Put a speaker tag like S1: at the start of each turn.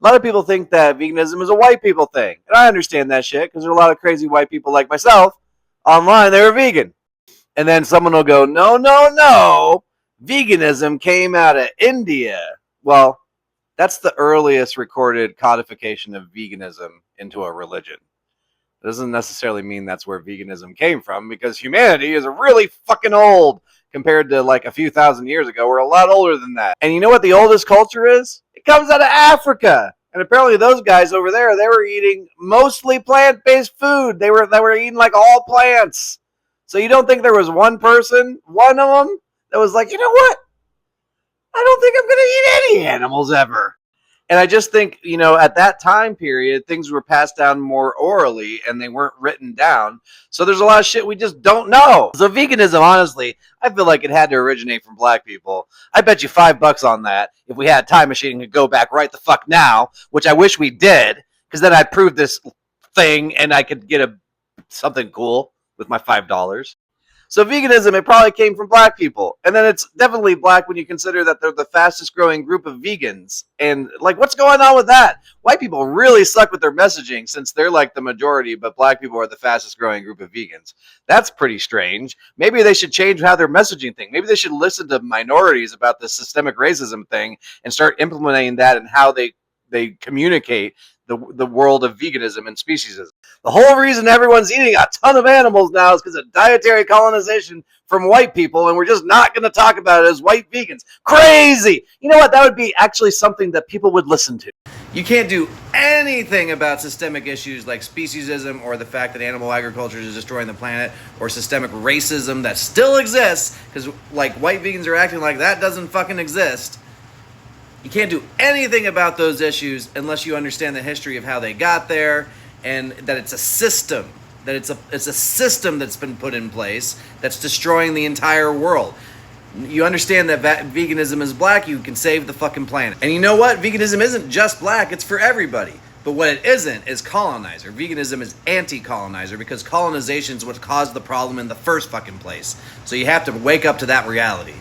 S1: A lot of people think that veganism is a white people thing. And I understand that shit because there are a lot of crazy white people like myself online that are vegan. And then someone will go, no, no, no. Veganism came out of India. Well, that's the earliest recorded codification of veganism into a religion. It doesn't necessarily mean that's where veganism came from because humanity is really fucking old compared to like a few thousand years ago. We're a lot older than that. And you know what the oldest culture is? It comes out of Africa. And apparently those guys over there, they were eating mostly plant-based food. They were eating like all plants. So you don't think there was one person, one of them, that was like, you know what? I don't think I'm going to eat any animals ever. And I just think, at that time period, things were passed down more orally and they weren't written down. So there's a lot of shit we just don't know. So veganism, honestly, I feel like it had to originate from black people. I bet you $5 on that if we had a time machine and could go back right the fuck now, which I wish we did, because then I'd prove this thing and I could get something cool with my $5. So veganism, it probably came from black people. And then it's definitely black when you consider that they're the fastest growing group of vegans. And like, what's going on with that? White people really suck with their messaging since they're like the majority, but black people are the fastest growing group of vegans. That's pretty strange. Maybe they should change how they're messaging thing. Maybe they should listen to minorities about the systemic racism thing and start implementing that in how they communicate the world of veganism and speciesism. The whole reason everyone's eating a ton of animals now is because of dietary colonization from white people, and we're just not going to talk about it as white vegans. Crazy! You know what? That would be actually something that people would listen to. You can't do anything about systemic issues like speciesism or the fact that animal agriculture is destroying the planet or systemic racism that still exists because like white vegans are acting like that doesn't fucking exist. You can't do anything about those issues unless you understand the history of how they got there and that it's a system, that it's a system that's been put in place that's destroying the entire world. You understand that veganism is black, you can save the fucking planet. And you know what? Veganism isn't just black, it's for everybody. But what it isn't is colonizer. Veganism is anti-colonizer because colonization is what caused the problem in the first fucking place. So you have to wake up to that reality.